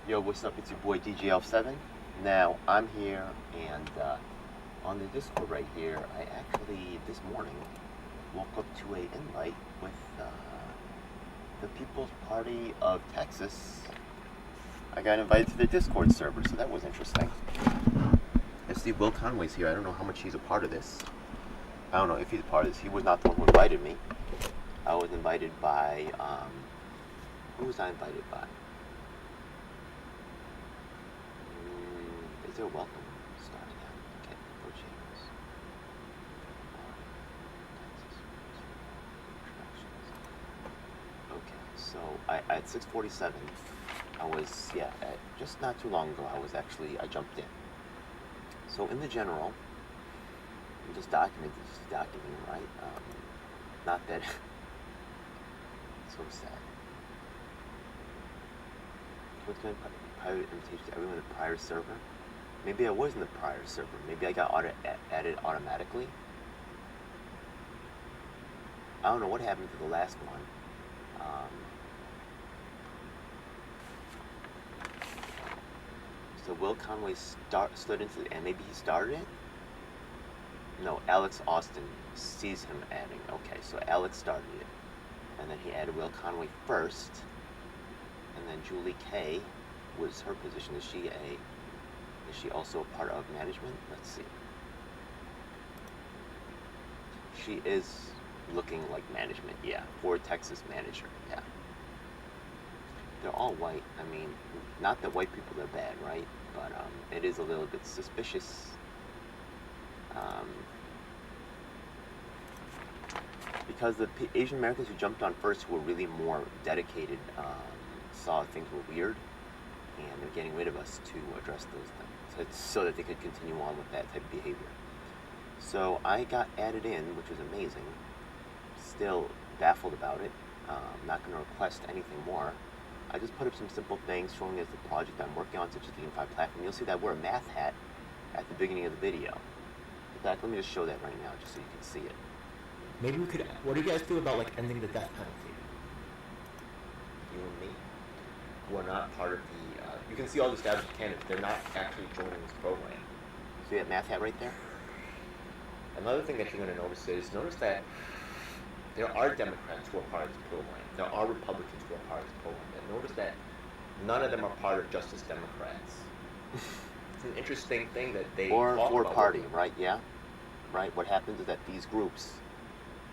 Yo, what's up? It's your boy DJL7. Now, I'm here, and on the Discord right here, I actually, this morning, woke up to a invite with the People's Party of Texas. I got invited to the Discord server, so that was interesting. I see Will Conway's here. I don't know how much he's a part of this. I don't know if he's a part of this. He was not the one who invited me. I was invited by, who was I invited by? Is there a welcome starting out? Okay, no changes. Okay, so at 6:47, I was, just not too long ago, I jumped in. So in the general, I'm just documenting, right? Not that, so sad. What's going to private invitation to everyone in the prior server? Maybe I was in the prior server. Maybe I got added automatically. I don't know what happened to the last one. So Will Conway stood into and maybe he started it? No, Alex Austin sees him adding. Okay, so Alex started it. And then he added Will Conway first. And then Julie K was her position. Is she also a part of management? Let's see. She is looking like management, yeah. For Texas manager, yeah. They're all white. I mean, not that white people are bad, right? But it is a little bit suspicious. Because the Asian Americans who jumped on first, who were really more dedicated, saw things were weird, and they're getting rid of us to address those things, so that they could continue on with that type of behavior. So I got added in, which was amazing. Still baffled about it. Not going to request anything more. I just put up some simple things showing us the project I'm working on, such as the Unified Platform. You'll see that I wear a math hat at the beginning of the video. In fact, let me just show that right now, just so you can see it. Maybe we could. What do you guys feel about ending the death penalty? You and me, who are not part of the. You can see all the established candidates. They're not actually joining this program. See that math hat right there? Another thing that you're going to notice that there are Democrats who are part of this program. There are Republicans who are part of this program. And notice that none of them are part of Justice Democrats. It's an interesting thing that they or party, right? Yeah, right. What happens is that these groups,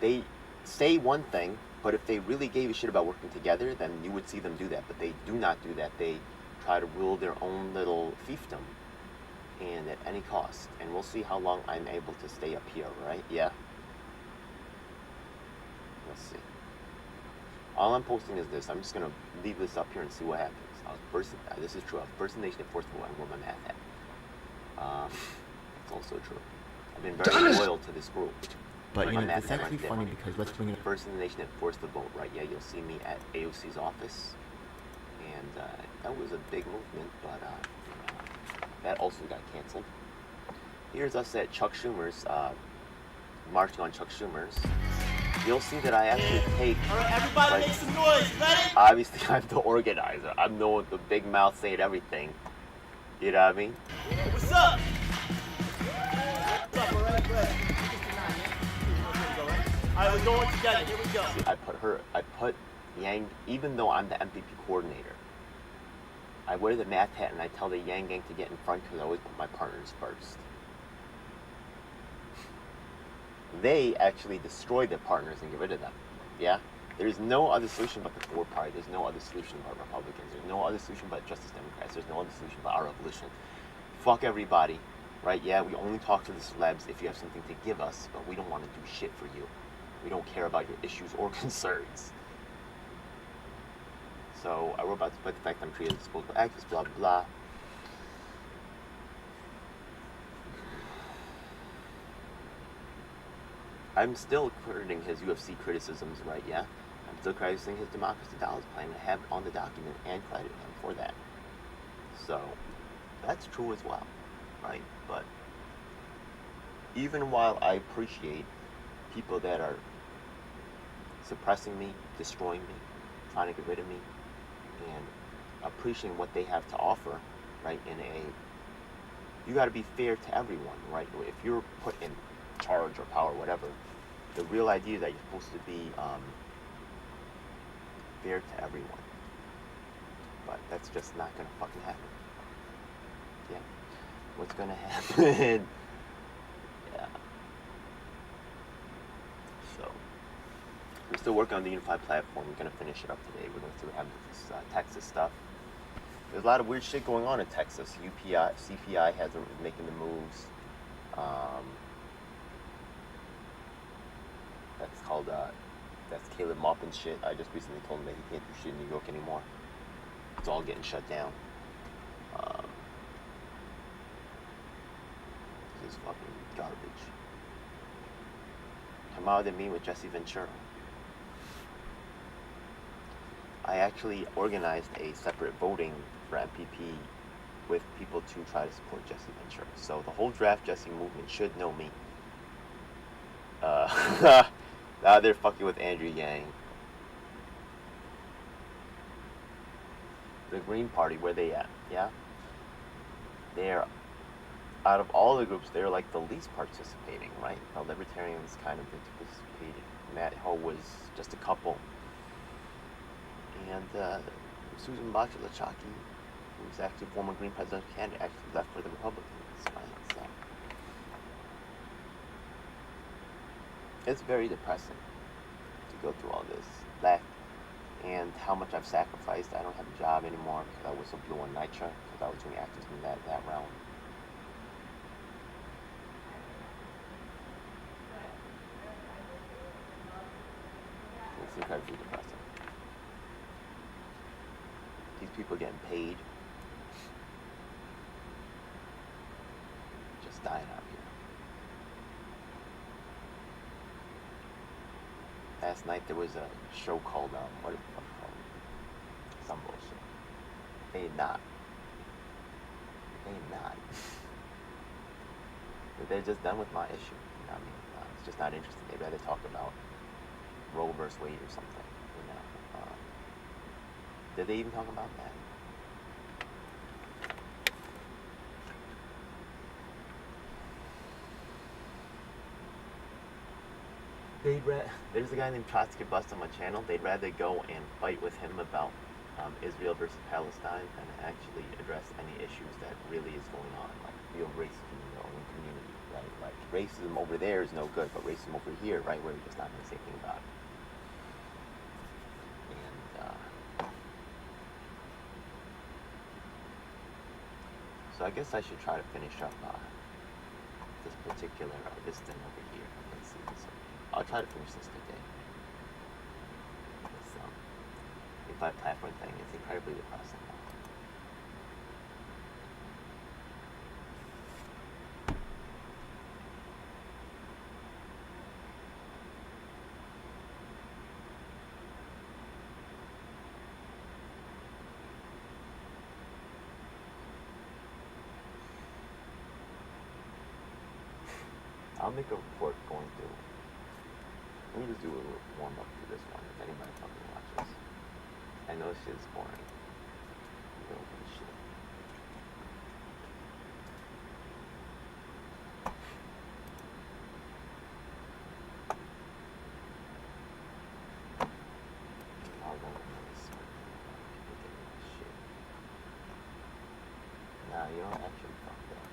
they say one thing, but if they really gave a shit about working together, then you would see them do that. But they do not do that. They try to rule their own little fiefdom, and at any cost. And we'll see how long I'm able to stay up here, right? Yeah. Let's see. All I'm posting is this. I'm just gonna leave this up here and see what happens. This is true. I was first in the nation enforcement and wore my math hat. It's also true. I've been very loyal to this group. But it's actually funny because let's bring it up. First in the nation that forced the vote, right? Yeah, you'll see me at AOC's office, and that was a big movement, but that also got canceled. Here's us at Chuck Schumer's, marching on Chuck Schumer's. You'll see that I actually take. All right, everybody make some noise. Ready? Obviously, I'm the organizer. I'm the one with the big mouth saying everything. You know what I mean? What's up? All right, we're going together. Here we go. See, I put Yang, even though I'm the MPP coordinator, I wear the math hat and I tell the Yang gang to get in front because I always put my partners first. They actually destroy their partners and get rid of them. Yeah? There's no other solution but the Ford Party. There's no other solution but Republicans. There's no other solution but Justice Democrats. There's no other solution but our revolution. Fuck everybody. Right? Yeah, we only talk to the celebs if you have something to give us, but we don't want to do shit for you. We don't care about your issues or concerns. So I wrote about the fact I'm treated as a disposable actress, blah, blah, blah. I'm still crediting his UFC criticisms, right? Yeah, I'm still crediting his Democracy Dollars plan. I have it on the document and credit him for that. So that's true as well, right? But even while I appreciate people that are suppressing me, destroying me, trying to get rid of me, and appreciating what they have to offer, right? You got to be fair to everyone, right? If you're put in charge or power, whatever, the real idea is that you're supposed to be fair to everyone. But that's just not gonna fucking happen. Yeah. What's gonna happen? Yeah. So we're still working on the unified platform. We're gonna finish it up today. We're going to have this Texas stuff. There's a lot of weird shit going on in Texas. CPI has making the moves. That's called that's Caleb Maupin shit. I just recently told him that he can't do shit in New York anymore. It's all getting shut down. This is fucking garbage. Kamala did meet with Jesse Ventura. I actually organized a separate voting for MPP with people to try to support Jesse Ventura. So the whole Draft Jesse movement should know me. Now they're fucking with Andrew Yang. The Green Party, where they at? Yeah? They're, out of all the groups, they're like the least participating, right? The Libertarians kind of participated. Matt Ho was just a couple. And Susan Lachaki, who's actually a former Green presidential candidate, actually left for the Republicans, right? So it's very depressing to go through all this. And how much I've sacrificed. I don't have a job anymore because I whistleblew on NYCHA because I was doing activism in that realm. It's incredibly depressing. These people are getting paid. Just dying out here. Last night there was a show called, what is it called? Some bullshit. They did not. They're just done with my issue. You know what I mean? It's just not interesting. They'd rather talk about Roe versus Wade or something. You know? Did they even talk about that? There's a guy named Trotsky Bust on my channel. They'd rather go and fight with him about Israel versus Palestine than actually address any issues that really is going on, like real racism in their own community, right? Like racism over there is no good, but racism over here, right, where you're just not going to say anything about it. And so I guess I should try to finish up this particular this thing over here. Let's see this. I'll try to finish this today. This unified platform thing is incredibly depressing. I'll make a report going through. Let me just do a little warm up to this one if anybody fucking watches. I know this shit's boring. Little bit of shit. I'll go with this. People getting this shit. Nah, you don't actually fuck that.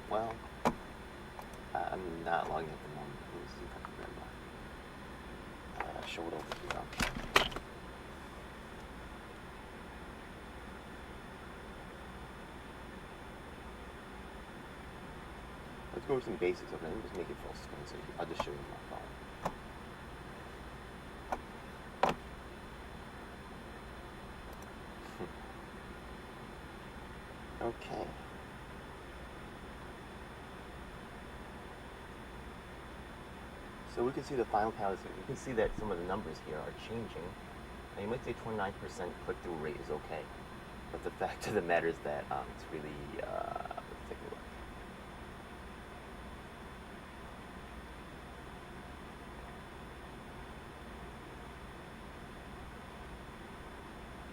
Well, I'm not logging at the moment. Let me see if I can grab my show it over here. Let's go over some basics of it. Let me just make it full screen so I'll just show you my phone. Okay. So we can see the final tally. You can see that some of the numbers here are changing. And you might say 29% click-through rate is okay. But the fact of the matter is that it's really, let's take a look.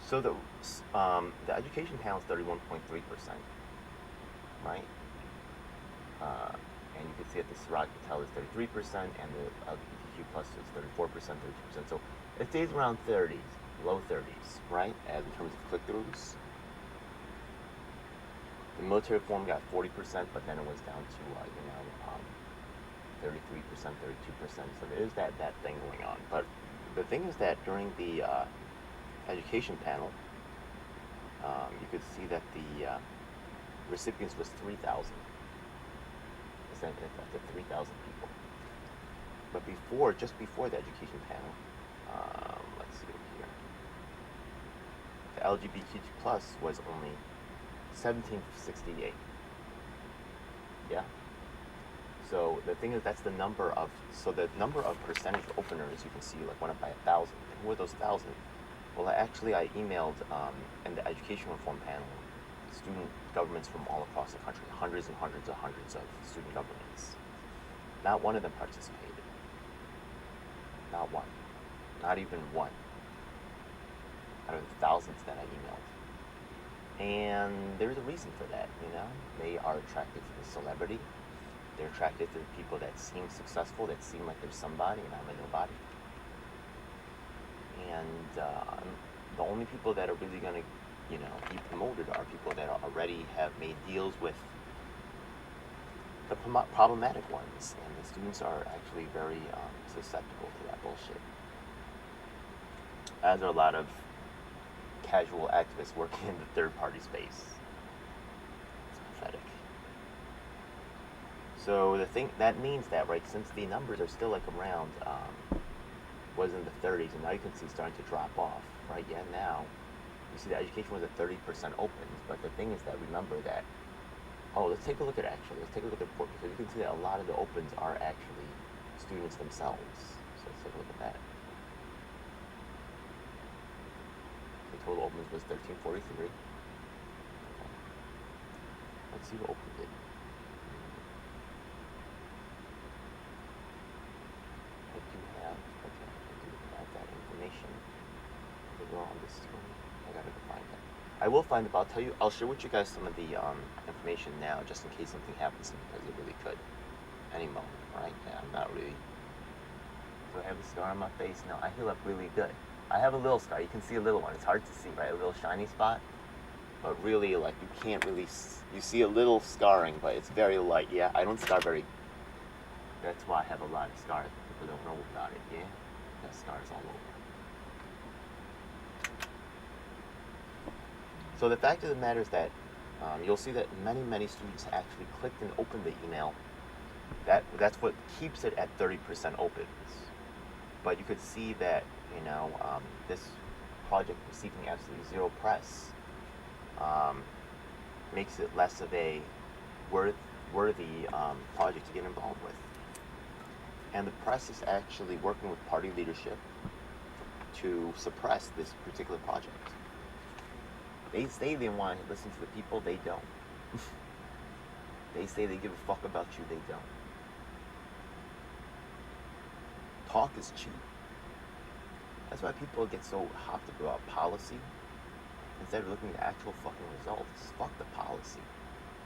So the education panel is 31.3%, right? And you can see that the Siraj Patel is 33%, and the LGBTQ plus is 34%, 32%. So it stays around 30s, low 30s, right? As in terms of click-throughs. The military reform got 40%, but then it was down to 33%, 32%. So there is that thing going on. But the thing is that during the education panel, you could see that the recipients was 3,000. Up to 3,000 people. But just before the education panel, let's see here. The LGBTQ plus was only 1768. Yeah. So the thing is, that's the number of percentage openers you can see like went up by 1,000. And who are those 1,000? Well, actually, I emailed in the education reform panel student governments from all across the country, hundreds and hundreds of student governments. Not one of them participated. Not one. Not even one. Out of the thousands that I emailed. And there's a reason for that, They are attracted to the celebrity. They're attracted to the people that seem successful, that seem like they're somebody, and I'm a nobody. And the only people that are really going to be promoted are people that already have made deals with the problematic ones, and the students are actually very susceptible to that bullshit. As are a lot of casual activists working in the third-party space. It's pathetic. So that means that, right, since the numbers are still like around, was in the 30s, and now you can see starting to drop off, right? Yeah, now you see the education was at 30% open, but the thing is that remember that, let's take a look at the report, because you can see that a lot of the opens are actually students themselves. So let's take a look at that. The total opens was 1343. Okay. Let's see who opened it. I do have that information. We're on this screen. I gotta go find it. I will find it, but I'll share with you guys some of the information now, just in case something happens, because it really could. Any moment, right? Yeah, I'm not really. Do I have a scar on my face? No, I heal up really good. I have a little scar. You can see a little one. It's hard to see, right? A little shiny spot. But really, like, you can't really. You see a little scarring, but it's very light. Yeah, I don't scar very. That's why I have a lot of scars. People don't know about it. Yeah, I have scars all over. So the fact of the matter is that you'll see that many students actually clicked and opened the email. That's what keeps it at 30% opens. But you could see that this project receiving absolutely zero press makes it less of a worthy project to get involved with. And the press is actually working with party leadership to suppress this particular project. They say they want to listen to the people, they don't. They say they give a fuck about you, they don't. Talk is cheap. That's why people get so hopped up about policy instead of looking at actual fucking results. Fuck the policy.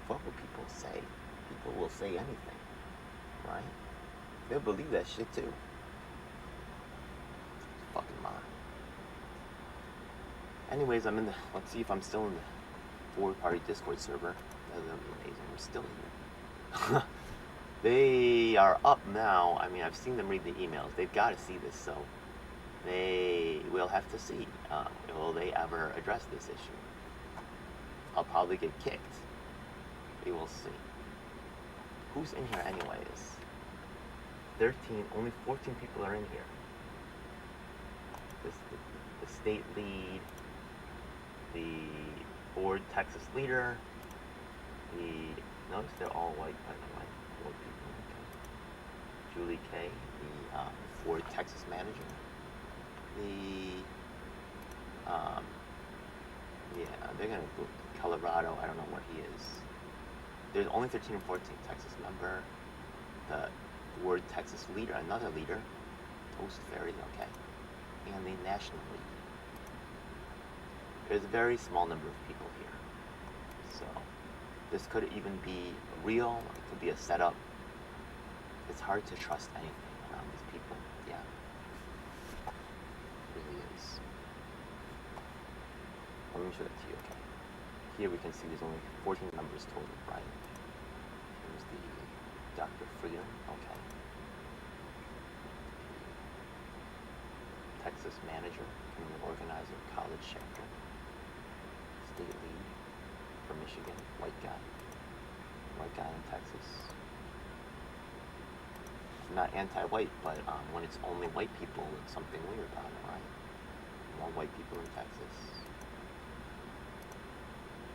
Fuck what people say. People will say anything, right? They'll believe that shit too. It's fucking mine. Anyways, let's see if I'm still in the forward-party Discord server. That would be amazing. I'm still here. They are up now. I mean, I've seen them read the emails. They've got to see this, so they will have to see. Will they ever address this issue? I'll probably get kicked. We will see. Who's in here anyways? 13, only 14 people are in here. The state lead, the board Texas leader, notice they're all white, by the way, 4 people, okay. Julie Kay, the Ford Texas manager, the they're gonna go Colorado. I don't know what he is. There's only 13 and 14 Texas member. The Word Texas leader, another leader, Toast Ferry, okay, and the National League. There's a very small number of people here, so this could even be real. It could be a setup. It's hard to trust anything around these people. Yeah, it really is. Let me show that to you. Okay, here we can see there's only 14 members total, right? Here's the Dr. Freedom, okay. Texas manager, community organizer, college chapter, state lead from Michigan, white guy in Texas. I'm not anti-white, but when it's only white people, it's something weird about it, right? More white people in Texas.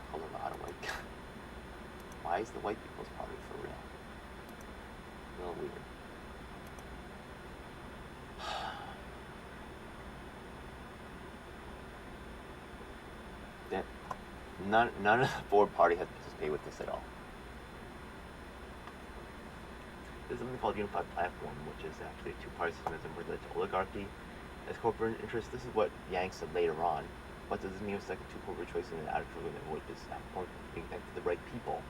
Colorado white guy. Why is the white people's party for real? A little weird. None of the board party has participated with this at all. There's something called Unified Platform, which is actually a two-party system as religious oligarchy as corporate interests. This is what Yang said later on. What does this mean? It's like a two corporate choice in an attitude and what is that point being connected to the right people.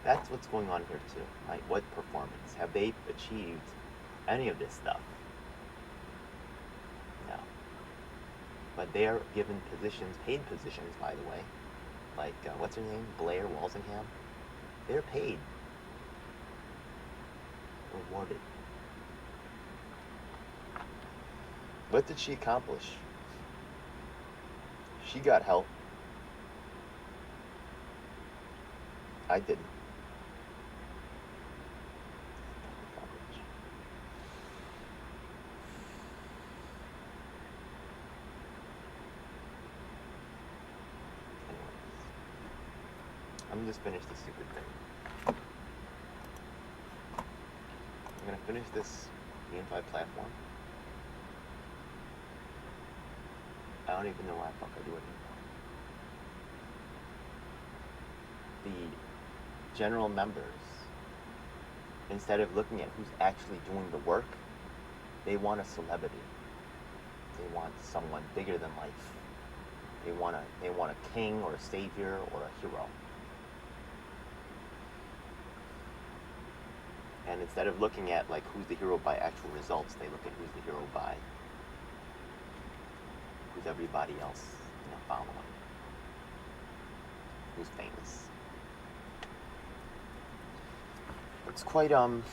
That's what's going on here too, right? What performance? Have they achieved any of this stuff? No. But they are given positions, paid positions, by the way. Like, what's her name? Blair Walsingham. They're paid. Rewarded. What did she accomplish? She got help. I didn't. I'm gonna just finish this stupid thing. I'm gonna finish this unified platform. I don't even know why the fuck I do it anymore. The general members, instead of looking at who's actually doing the work, they want a celebrity. They want someone bigger than life. They want a king or a savior or a hero. And instead of looking at like who's the hero by actual results, they look at who's the hero by who's everybody else, following. Who's famous. It's quite if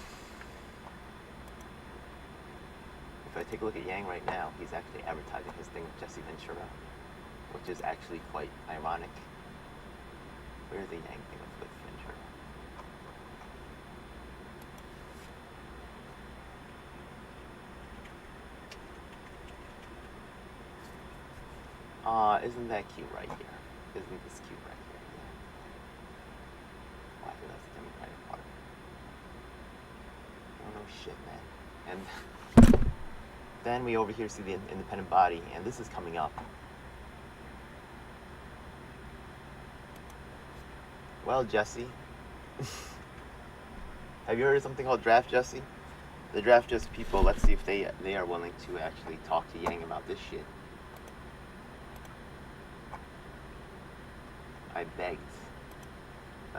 I take a look at Yang right now, he's actually advertising his thing with Jesse Ventura, which is actually quite ironic. Where's the Yang thing with Ventura? Isn't that cute right here? Isn't this cute right here? Yeah. Wow, that's the Democratic Party. Oh no shit, man. And then we over here see the independent body, and this is coming up. Well, Jesse, have you heard of something called Draft Jesse? The Draft Jesse people, let's see if they are willing to actually talk to Yang about this shit. I begged.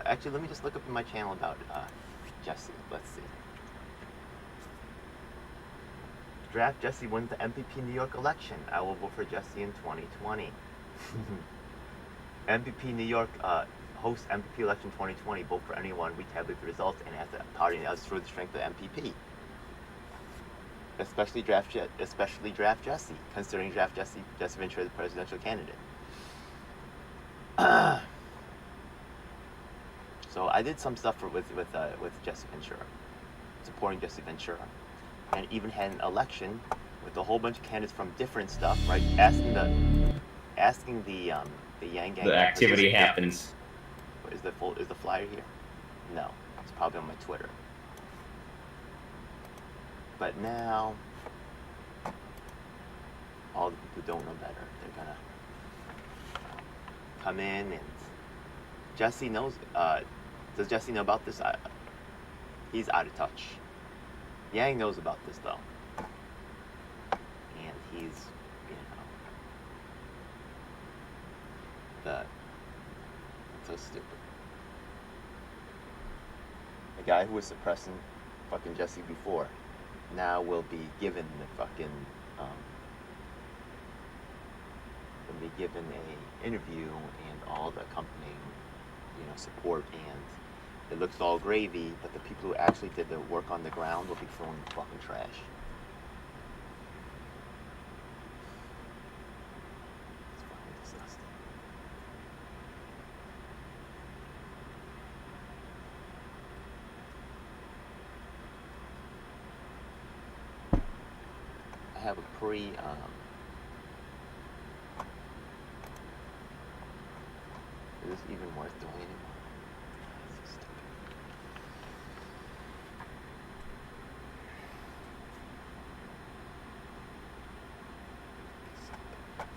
Actually, let me just look up in my channel about Jesse. Let's see. Draft Jesse wins the MPP New York election. I will vote for Jesse in 2020. MPP New York hosts MPP election 2020. Vote for anyone. Retabulate the results and ask the party and destroy the strength of the MPP. Especially draft Jesse, considering draft Jesse Ventura the presidential candidate. So I did some stuff with Jesse Ventura, supporting Jesse Ventura, and even had an election with a whole bunch of candidates from different stuff, right? Asking the Yang Gang. The activity happens. Is the flyer here? No, it's probably on my Twitter. But now, all the people who don't know better, they're gonna come in, and Jesse knows. Does Jesse know about this? He's out of touch. Yang knows about this though, and he's, so stupid. The guy who was suppressing fucking Jesse before now will be given the fucking will be given a interview and all the accompanying support, and it looks all gravy, but the people who actually did the work on the ground will be thrown in the fucking trash. It's fucking disgusting. I have a is this even worth doing anymore?